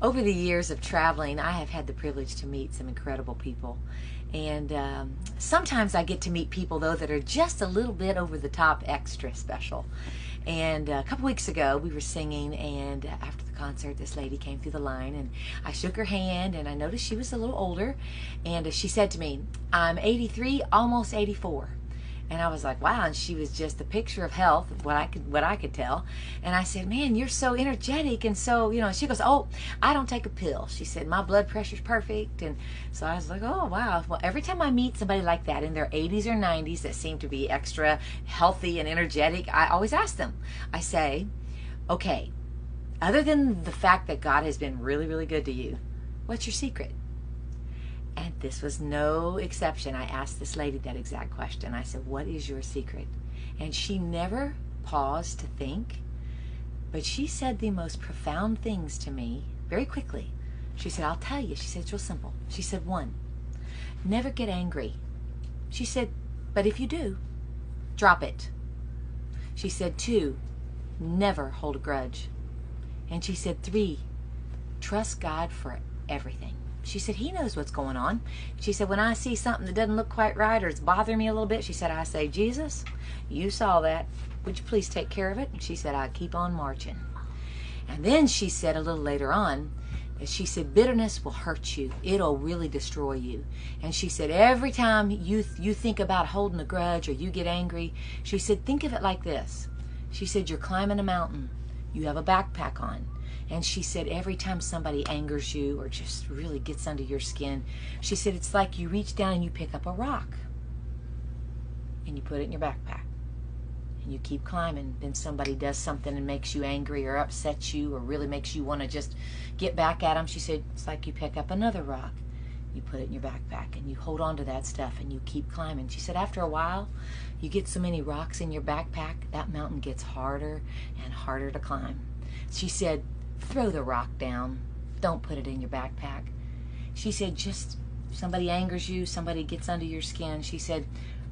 Over the years of traveling, I have had the privilege to meet some incredible people. And sometimes I get to meet people, though, that are just a little bit over the top extra special. And a couple weeks ago, we were singing, and after the concert, this lady came through the line, and I shook her hand, and I noticed she was a little older. And she said to me, "I'm 83, almost 84." And I was like, wow. And she was just a picture of health, what I could tell. And I said, "Man, you're so energetic." And so, she goes, "Oh, I don't take a pill." She said, "My blood pressure's perfect." And so I was like, oh, wow. Well, every time I meet somebody like that in their 80s or 90s that seem to be extra healthy and energetic, I always ask them, I say, okay, other than the fact that God has been really, really good to you, what's your secret? And this was no exception. I asked this lady that exact question. I said, "What is your secret?" And she never paused to think, but she said the most profound things to me very quickly. She said, "I'll tell you." She said, "It's real simple." She said, "One, never get angry." She said, "But if you do, drop it." She said, "Two, never hold a grudge." And she said, "Three, trust God for everything." She said, "He knows what's going on." She said, "When I see something that doesn't look quite right or it's bothering me a little bit," she said, "I say, 'Jesus, you saw that. Would you please take care of it?'" And she said, "I keep on marching." And then she said a little later on, she said, "Bitterness will hurt you. It'll really destroy you." And she said, every time you think about holding a grudge or you get angry, she said, think of it like this. She said, "You're climbing a mountain. You have a backpack on." And she said, every time somebody angers you or just really gets under your skin, she said, it's like you reach down and you pick up a rock and you put it in your backpack and you keep climbing. Then somebody does something and makes you angry or upsets you or really makes you want to just get back at them. She said, it's like you pick up another rock, you put it in your backpack and you hold on to that stuff and you keep climbing. She said, after a while, you get so many rocks in your backpack, that mountain gets harder and harder to climb. She said, throw the rock down. Don't put it in your backpack. She said, just somebody angers you, somebody gets under your skin. She said,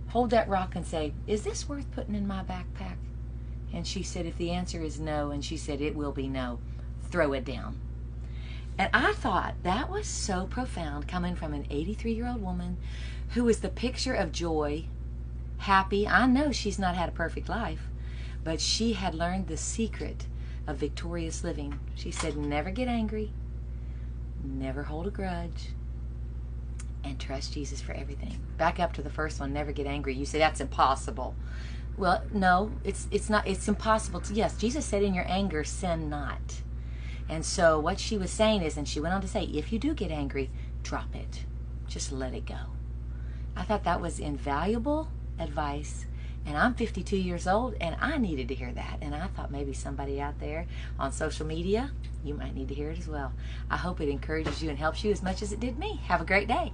hold that rock and say, is this worth putting in my backpack? And she said, if the answer is no, and she said, it will be no, throw it down. And I thought that was so profound, coming from an 83-year-old woman who was the picture of joy, happy. I know she's not had a perfect life, but she had learned the secret of victorious living. She said, never get angry, never hold a grudge, and trust Jesus for everything. Back up to the first one, never get angry. You say, that's impossible. Well, no, it's not. It's impossible to, yes, Jesus said, in your anger, sin not. And so what she was saying is, and she went on to say, if you do get angry, drop it. Just let it go. I thought that was invaluable advice. And I'm 52 years old, and I needed to hear that. And I thought maybe somebody out there on social media, you might need to hear it as well. I hope it encourages you and helps you as much as it did me. Have a great day.